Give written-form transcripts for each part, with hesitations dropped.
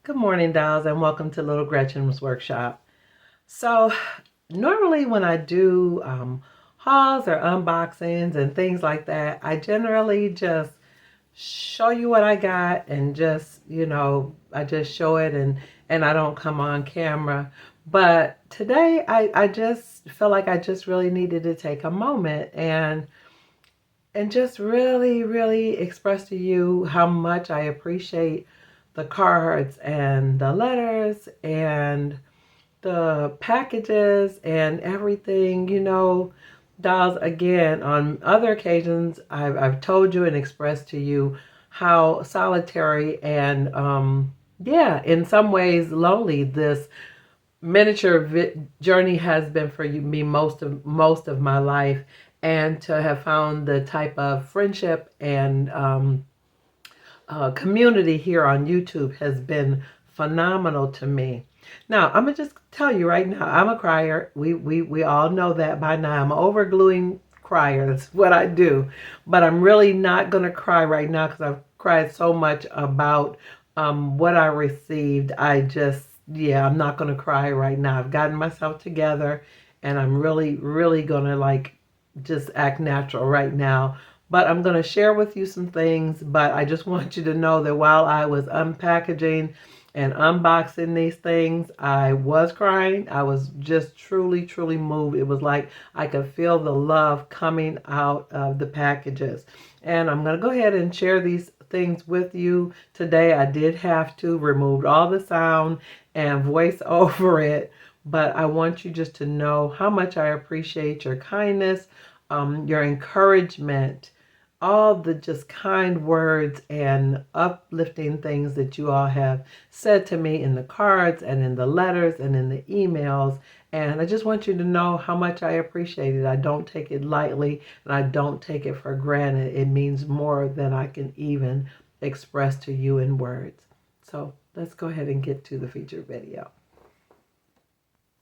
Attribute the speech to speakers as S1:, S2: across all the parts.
S1: Good morning, dolls, and welcome to Little Gretchen's workshop. So, normally when I do hauls or unboxings and things like that, I generally just show you what I got and just, I just show it and I don't come on camera. But today I just feel like I just really needed to take a moment and just really express to you how much I appreciate the cards and the letters and the packages and everything, dolls. Again, on other occasions, I've told you and expressed to you how solitary and, yeah, in some ways lonely this miniature journey has been for me most of my life, and to have found the type of friendship and community here on YouTube has been phenomenal to me. Now, I'm gonna just tell you right now, I'm a crier. We all know that by now. I'm an overgluing crier. That's what I do. But I'm really not gonna cry right now because I've cried so much about what I received. Yeah, I'm not gonna cry right now. I've gotten myself together, and I'm really gonna just act natural right now. But I'm going to share with you some things. But I just want you to know that while I was unpackaging and unboxing these things, I was crying. I was just truly moved. It was like I could feel the love coming out of the packages. And I'm going to go ahead and share these things with you today. I did have to remove all the sound and voice over it. But I want you just to know how much I appreciate your kindness, your encouragement, all the just kind words and uplifting things that you all have said to me in the cards and in the letters and in the emails. And I just want you to know how much I appreciate it. I don't take it lightly and I don't take it for granted. It means more than I can even express to you in words. So let's go ahead and get to the featured video.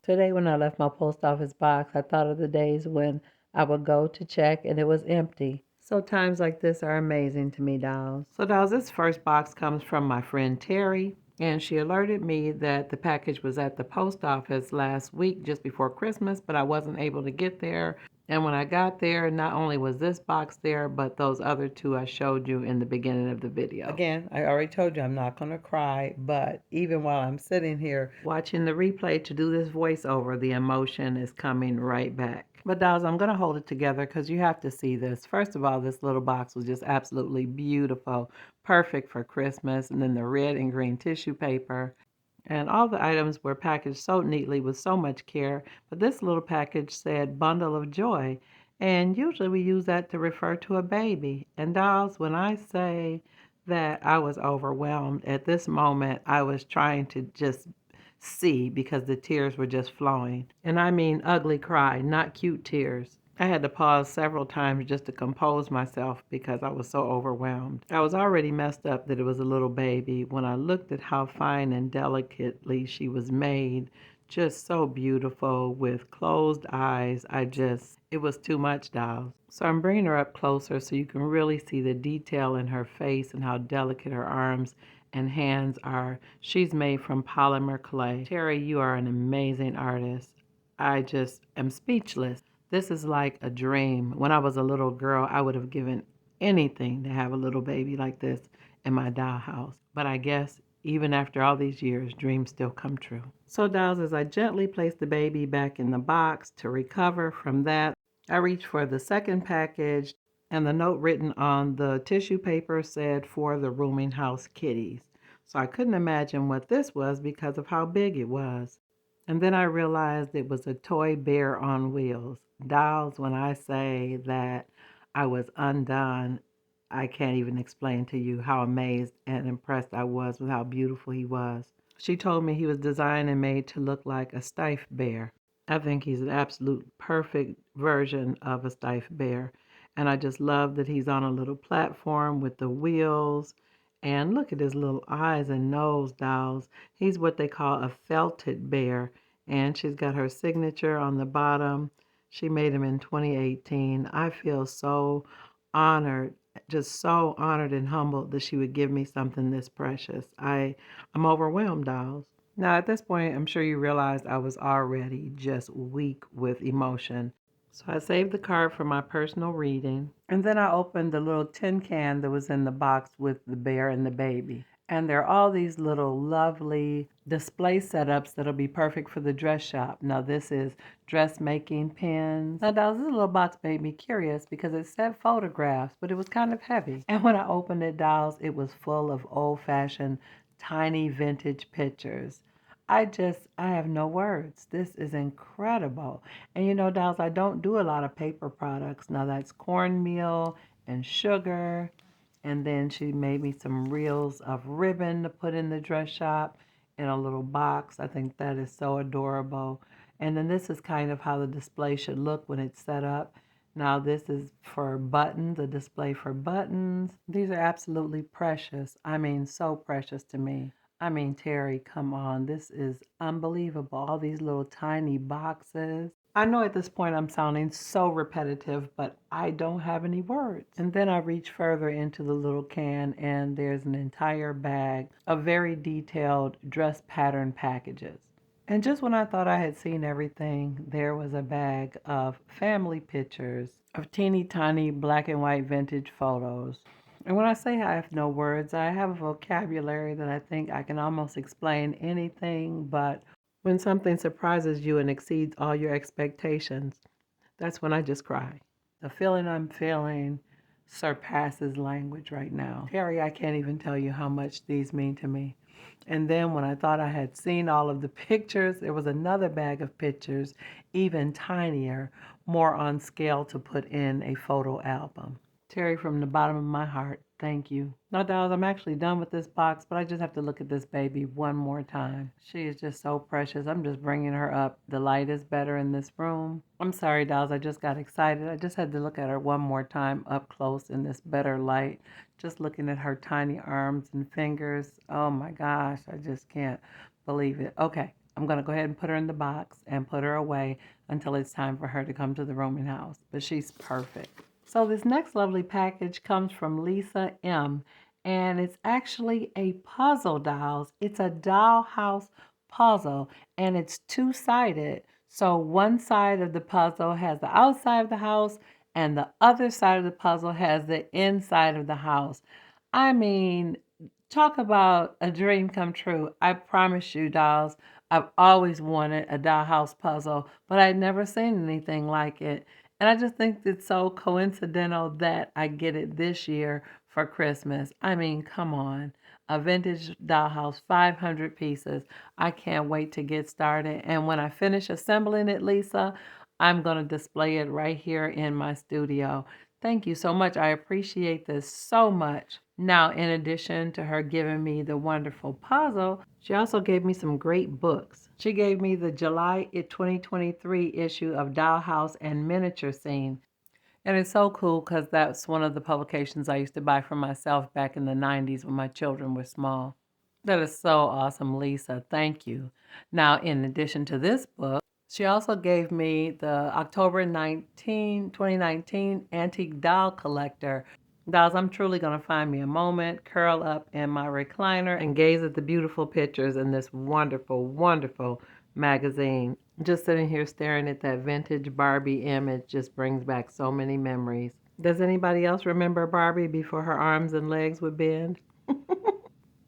S1: Today, when I left my post office box, I thought of the days when I would go to check and it was empty. So times like this are amazing to me, dolls. So dolls, this first box comes from my friend Terry, and she alerted me that the package was at the post office last week just before Christmas, but I wasn't able to get there. And when I got there, not only was this box there, but those other two I showed you in the beginning of the video. Again, I already told you I'm not going to cry, but even while I'm sitting here watching the replay to do this voiceover, the emotion is coming right back. But dolls, I'm going to hold it together because you have to see this. First of all, this little box was just absolutely beautiful, perfect for Christmas. And then the red and green tissue paper. And all the items were packaged so neatly with so much care. But this little package said bundle of joy. And usually we use that to refer to a baby. And dolls, when I say that I was overwhelmed at this moment, I was trying to just see because the tears were just flowing. And I mean ugly cry, not cute tears. I had to pause several times just to compose myself because I was so overwhelmed. I was already messed up that it was a little baby. When I looked at how fine and delicately she was made, just so beautiful with closed eyes, it was too much, dolls. So I'm bringing her up closer so you can really see the detail in her face and how delicate her arms and hands are. She's made from polymer clay. Terry, you are an amazing artist. I just am speechless. This is like a dream. When I was a little girl, I would have given anything to have a little baby like this in my dollhouse. But I guess even after all these years, dreams still come true. So dolls, as I gently place the baby back in the box to recover from that, I reached for the second package, and the note written on the tissue paper said, "For the rooming house kitties." So I couldn't imagine what this was because of how big it was. And then I realized it was a toy bear on wheels. Dolls, when I say that I was undone, I can't even explain to you how amazed and impressed I was with how beautiful he was. She told me he was designed and made to look like a stiff bear. I think he's an absolute perfect version of a stiff bear. And I just love that he's on a little platform with the wheels. And look at his little eyes and nose, dolls. He's what they call a felted bear. And she's got her signature on the bottom. She made him in 2018. I feel so honored just so honored and humbled that she would give me something this precious. I'm overwhelmed, dolls. Now, at this point, I'm sure you realized I was already just weak with emotion. So I saved the card for my personal reading, and then I opened the little tin can that was in the box with the bear and the baby. And there are all these little lovely display setups that'll be perfect for the dress shop. Now, this is dressmaking pins. Now, this little box made me curious because it said photographs, but it was kind of heavy. And when I opened it, dolls, it was full of old-fashioned, tiny vintage pictures. I have no words. This is incredible. And you know, dolls, I don't do a lot of paper products. Now, that's cornmeal and sugar. And then she made me some reels of ribbon to put in the dress shop in a little box. I think that is so adorable. And then this is kind of how the display should look when it's set up. Now this is for buttons, a display for buttons. These are absolutely precious. I mean, so precious to me. I mean, Terry, come on. This is unbelievable. All these little tiny boxes. I know at this point I'm sounding so repetitive, but I don't have any words. And then I reach further into the little can, and there's an entire bag of very detailed dress pattern packages. And just when I thought I had seen everything, there was a bag of family pictures of teeny tiny black and white vintage photos. And when I say I have no words, I have a vocabulary that I think I can almost explain anything, but when something surprises you and exceeds all your expectations, that's when I just cry. The feeling I'm feeling surpasses language right now. Terry, I can't even tell you how much these mean to me. And then when I thought I had seen all of the pictures, there was another bag of pictures, even tinier, more on scale to put in a photo album. Terry, from the bottom of my heart, thank you. No doubt I'm actually done with this box, but I just have to look at this baby one more time. She is just so precious. I'm just bringing her up. The light is better in this room. I'm sorry, dolls. I just got excited. I just had to look at her one more time up close in this better light. Just looking at her tiny arms and fingers. Oh my gosh, I just can't believe it. Okay, I'm going to go ahead and put her in the box and put her away until it's time for her to come to the rooming house. But she's perfect. So this next lovely package comes from Lisa M. And it's actually a puzzle, dolls. It's a dollhouse puzzle, and it's two-sided. So one side of the puzzle has the outside of the house, and the other side of the puzzle has the inside of the house. I mean, talk about a dream come true. I promise you, dolls, I've always wanted a dollhouse puzzle, but I'd never seen anything like it. And I just think it's so coincidental that I get it this year for Christmas. I mean, come on. A vintage dollhouse, 500 pieces. I can't wait to get started. And when I finish assembling it, Lisa, I'm going to display it right here in my studio. Thank you so much. I appreciate this so much. Now, in addition to her giving me the wonderful puzzle, she also gave me some great books. She gave me the July 2023 issue of Dollhouse and Miniature Scene. And it's so cool because that's one of the publications I used to buy for myself back in the 90s when my children were small. That is so awesome, Lisa. Thank you. Now, in addition to this book, she also gave me the October 2019 Antique Doll Collector. Dolls, I'm truly going to find me a moment, curl up in my recliner, and gaze at the beautiful pictures in this wonderful, wonderful magazine. Just sitting here staring at that vintage Barbie image just brings back so many memories. Does anybody else remember Barbie before her arms and legs would bend?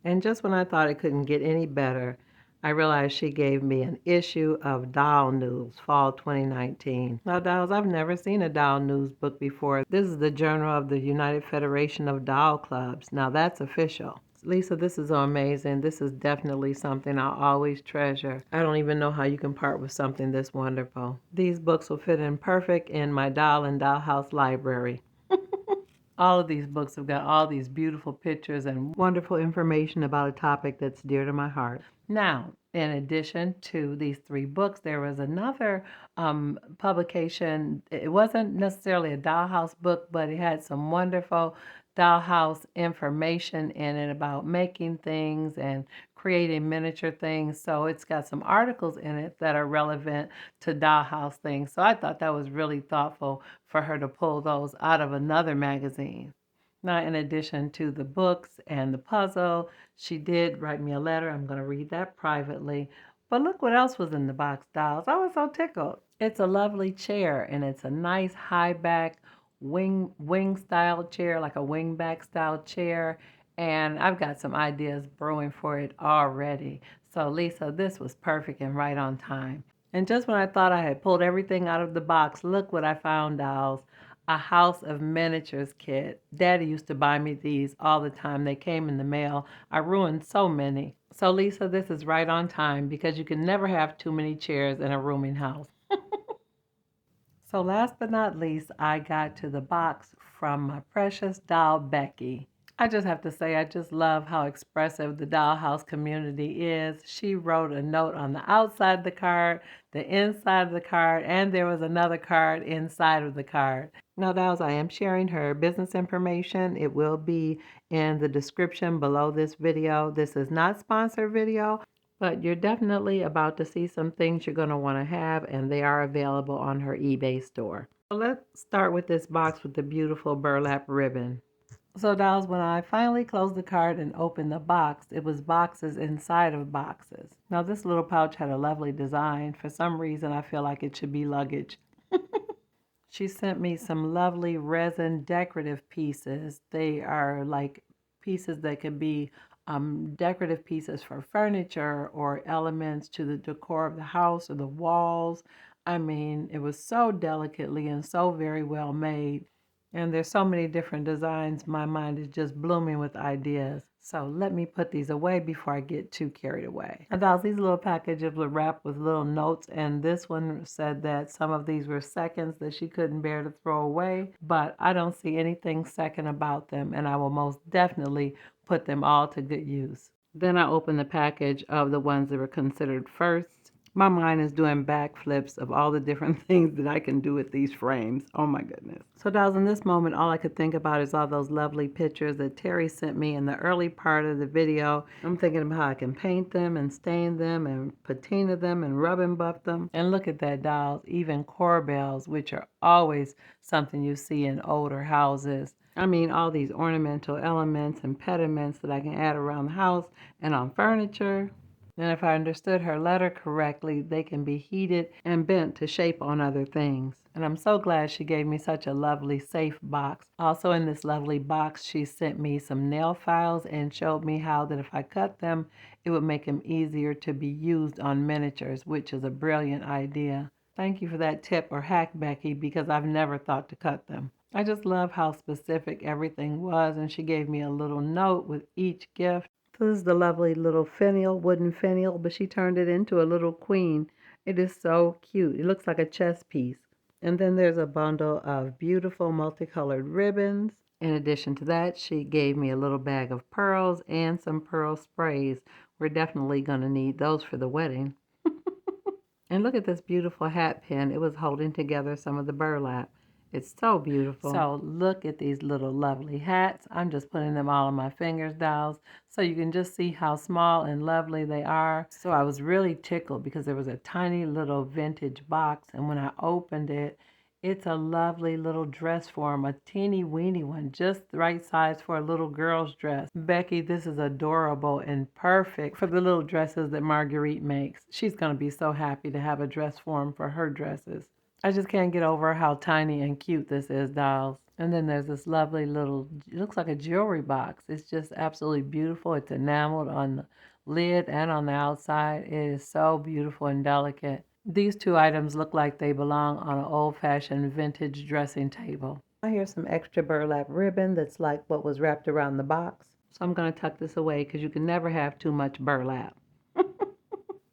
S1: And just when I thought it couldn't get any better, I realized she gave me an issue of Doll News, Fall 2019. Now, dolls, I've never seen a Doll News book before. This is the Journal of the United Federation of Doll Clubs. Now, that's official. Lisa, this is so amazing. This is definitely something I'll always treasure. I don't even know how you can part with something this wonderful. These books will fit in perfect in my doll and dollhouse library. All of these books have got all these beautiful pictures and wonderful information about a topic that's dear to my heart. Now, in addition to these three books, there was another publication. It wasn't necessarily a dollhouse book, but it had some wonderful dollhouse information in it about making things and creating miniature things. So it's got some articles in it that are relevant to dollhouse things. So I thought that was really thoughtful for her to pull those out of another magazine. Now, in addition to the books and the puzzle, she did write me a letter. I'm going to read that privately. But look what else was in the box, dolls. I was so tickled. It's a lovely chair, and it's a nice high back wing style chair, like a wing back style chair. And I've got some ideas brewing for it already. So, Lisa, this was perfect and right on time. And just when I thought I had pulled everything out of the box, look what I found, dolls. A House of Miniatures kit. Daddy used to buy me these all the time. They came in the mail. I ruined so many. So, Lisa, this is right on time because you can never have too many chairs in a rooming house. So last but not least, I got to the box from my precious doll, Becky. I just have to say, I just love how expressive the Dollhouse community is. She wrote a note on the outside of the card, the inside of the card, and there was another card inside of the card. Now, dolls, I am sharing her business information. It will be in the description below this video. This is not sponsored video, but you're definitely about to see some things you're going to want to have, and they are available on her eBay store. So let's start with this box with the beautiful burlap ribbon. So, dolls, when I finally closed the card and opened the box, it was boxes inside of boxes. Now, this little pouch had a lovely design. For some reason, I feel like it should be luggage. She sent me some lovely resin decorative pieces. They are like pieces that could be decorative pieces for furniture or elements to the decor of the house or the walls. I mean, it was so delicately and so very well made. And there's so many different designs. My mind is just blooming with ideas. So let me put these away before I get too carried away. And these little packages were wrapped with little notes. And this one said that some of these were seconds that she couldn't bear to throw away. But I don't see anything second about them. And I will most definitely put them all to good use. Then I opened the package of the ones that were considered first. My mind is doing backflips of all the different things that I can do with these frames. Oh my goodness. So, dolls, in this moment, all I could think about is all those lovely pictures that Terry sent me in the early part of the video. I'm thinking about how I can paint them and stain them and patina them and rub and buff them. And look at that, dolls, even corbels, which are always something you see in older houses. I mean, all these ornamental elements and pediments that I can add around the house and on furniture. And if I understood her letter correctly, they can be heated and bent to shape on other things. And I'm so glad she gave me such a lovely safe box. Also in this lovely box, she sent me some nail files and showed me how that if I cut them, it would make them easier to be used on miniatures, which is a brilliant idea. Thank you for that tip or hack, Becky, because I've never thought to cut them. I just love how specific everything was, and she gave me a little note with each gift. This is the lovely little finial, wooden finial, but she turned it into a little queen. It is so cute. It looks like a chess piece. And then there's a bundle of beautiful multicolored ribbons. In addition to that, she gave me a little bag of pearls and some pearl sprays. We're definitely going to need those for the wedding. And look at this beautiful hat pin. It was holding together some of the burlap. It's so beautiful. So look at these little lovely hats. I'm just putting them all on my fingers, dolls, so you can just see how small and lovely they are. So I was really tickled because there was a tiny little vintage box, and when I opened it, it's a lovely little dress form, a teeny weeny one, just the right size for a little girl's dress. Becky, this is adorable and perfect for the little dresses that Marguerite makes. She's going to be so happy to have a dress form for her dresses. I just can't get over how tiny and cute this is, dolls. And then there's this lovely little, it looks like a jewelry box. It's just absolutely beautiful. It's enameled on the lid and on the outside. It is so beautiful and delicate. These two items look like they belong on an old-fashioned vintage dressing table. Here's some extra burlap ribbon that's like what was wrapped around the box. So I'm going to tuck this away because you can never have too much burlap.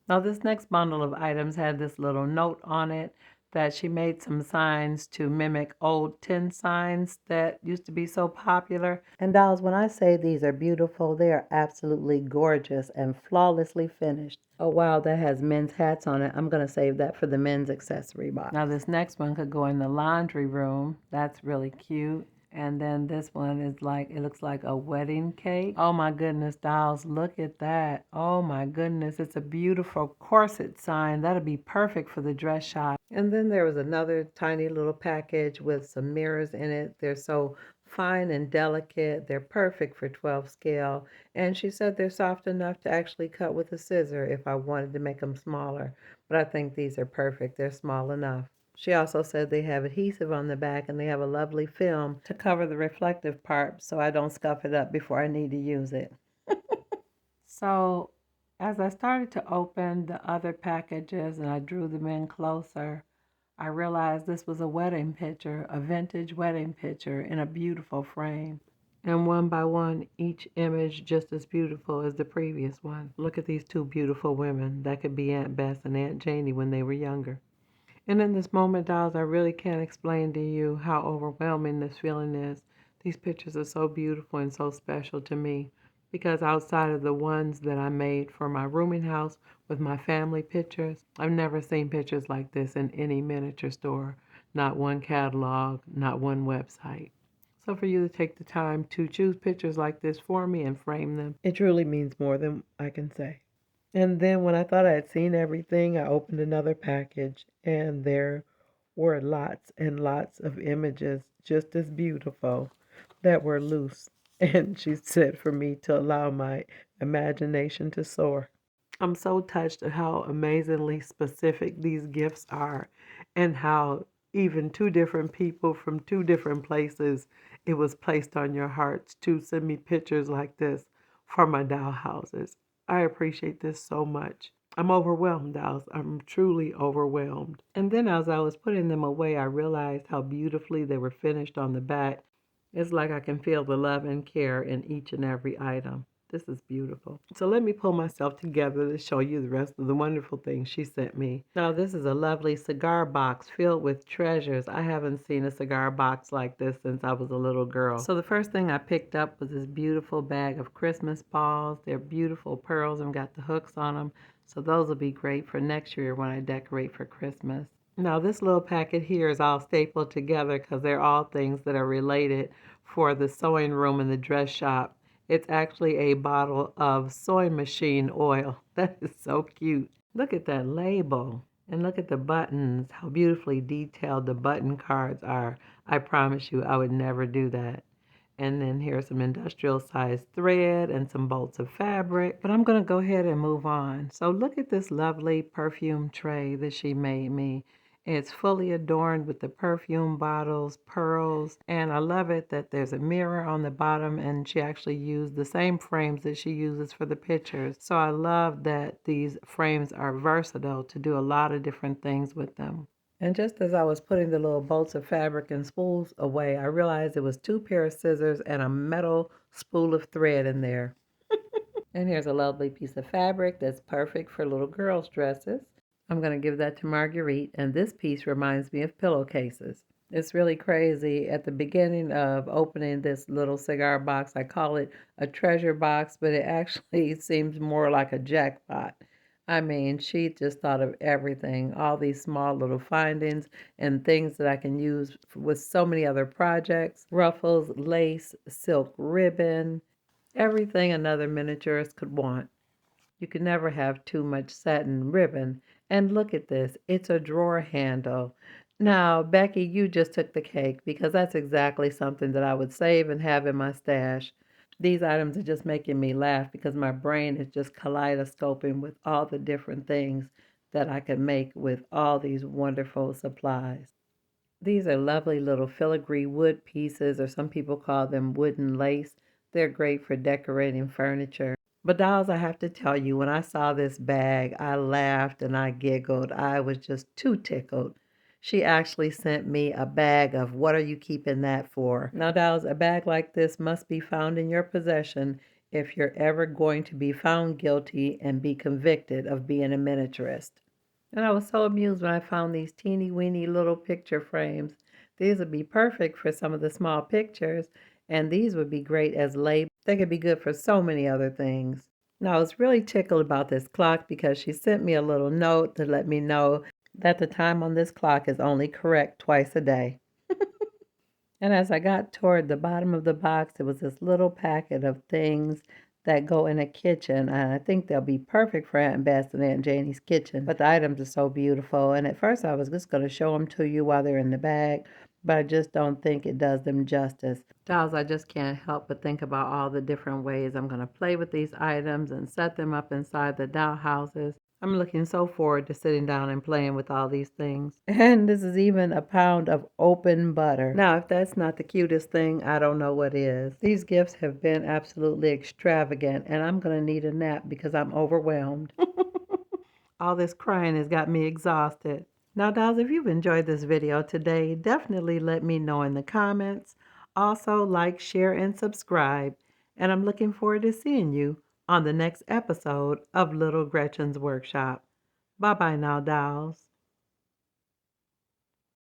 S1: Now this next bundle of items had this little note on it that she made some signs to mimic old tin signs that used to be so popular. And dolls, when I say these are beautiful, they are absolutely gorgeous and flawlessly finished. Oh wow, that has men's hats on it. I'm going to save that for the men's accessory box. Now this next one could go in the laundry room. That's really cute. And then this one is like, it looks like a wedding cake. Oh my goodness, dolls, look at that. Oh my goodness, it's a beautiful corset sign. That'll be perfect for the dress shop. And then there was another tiny little package with some mirrors in it. They're so fine and delicate. They're perfect for 12 scale. And she said they're soft enough to actually cut with a scissor if I wanted to make them smaller. But I think these are perfect. They're small enough. She also said they have adhesive on the back and they have a lovely film to cover the reflective part so I don't scuff it up before I need to use it. So as I started to open the other packages and I drew them in closer, I realized this was a wedding picture, a vintage wedding picture in a beautiful frame. And one by one, each image just as beautiful as the previous one. Look at these two beautiful women. That could be Aunt Bess and Aunt Janie when they were younger. And in this moment, dolls, I really can't explain to you how overwhelming this feeling is. These pictures are so beautiful and so special to me because outside of the ones that I made for my rooming house with my family pictures, I've never seen pictures like this in any miniature store, not one catalog, not one website. So for you to take the time to choose pictures like this for me and frame them, it truly means more than I can say. And then when I thought I had seen everything, I opened another package and there were lots and lots of images just as beautiful that were loose. And she said for me to allow my imagination to soar. I'm so touched at how amazingly specific these gifts are and how even two different people from two different places, it was placed on your hearts to send me pictures like this for my doll houses. I appreciate this so much. I'm overwhelmed, dolls. I'm truly overwhelmed. And then as I was putting them away, I realized how beautifully they were finished on the back. It's like I can feel the love and care in each and every item. This is beautiful. So let me pull myself together to show you the rest of the wonderful things she sent me. Now this is a lovely cigar box filled with treasures. I haven't seen a cigar box like this since I was a little girl. So the first thing I picked up was this beautiful bag of Christmas balls. They're beautiful pearls and got the hooks on them. So those will be great for next year when I decorate for Christmas. Now this little packet here is all stapled together because they're all things that are related for the sewing room and the dress shop. It's actually a bottle of sewing machine oil. That is so cute. Look at that label. And look at the buttons, how beautifully detailed the button cards are. I promise you I would never do that. And then here's some industrial sized thread and some bolts of fabric. But I'm going to go ahead and move on. So look at this lovely perfume tray that she made me. It's fully adorned with the perfume bottles, pearls, and I love it that there's a mirror on the bottom and she actually used the same frames that she uses for the pictures. So I love that these frames are versatile to do a lot of different things with them. And just as I was putting the little bolts of fabric and spools away, I realized it was two pair of scissors and a metal spool of thread in there. And here's a lovely piece of fabric that's perfect for little girls' dresses. I'm going to give that to Marguerite, and this piece reminds me of pillowcases. It's really crazy. At the beginning of opening this little cigar box, I call it a treasure box, but it actually seems more like a jackpot. I mean, she just thought of everything, all these small little findings and things that I can use with so many other projects. Ruffles, lace, silk ribbon, everything another miniaturist could want. You can never have too much satin ribbon. And look at this, it's a drawer handle. Now, Becky, you just took the cake because that's exactly something that I would save and have in my stash. These items are just making me laugh because my brain is just kaleidoscoping with all the different things that I can make with all these wonderful supplies. These are lovely little filigree wood pieces, or some people call them wooden lace. They're great for decorating furniture. But dolls, I have to tell you, when I saw this bag, I laughed and I giggled. I was just too tickled. She actually sent me a bag of what are you keeping that for? Now, dolls, a bag like this must be found in your possession if you're ever going to be found guilty and be convicted of being a miniaturist. And I was so amused when I found these teeny weeny little picture frames. These would be perfect for some of the small pictures, and these would be great as labels. They could be good for so many other things. Now, I was really tickled about this clock because she sent me a little note to let me know that the time on this clock is only correct twice a day. And as I got toward the bottom of the box, it was this little packet of things that go in a kitchen. And I think they'll be perfect for Aunt Bess and Aunt Janie's kitchen. But the items are so beautiful. And at first I was just going to show them to you while they're in the bag. but I just don't think it does them justice. Dolls, I just can't help but think about all the different ways I'm going to play with these items and set them up inside the doll houses. I'm looking so forward to sitting down and playing with all these things. And this is even a pound of open butter. Now, if that's not the cutest thing, I don't know what is. These gifts have been absolutely extravagant, and I'm going to need a nap because I'm overwhelmed. All this crying has got me exhausted. Now, dolls, if you've enjoyed this video today, definitely let me know in the comments. Also, like, share, and subscribe. And I'm looking forward to seeing you on the next episode of Little Gretchen's Workshop. Bye-bye now, dolls.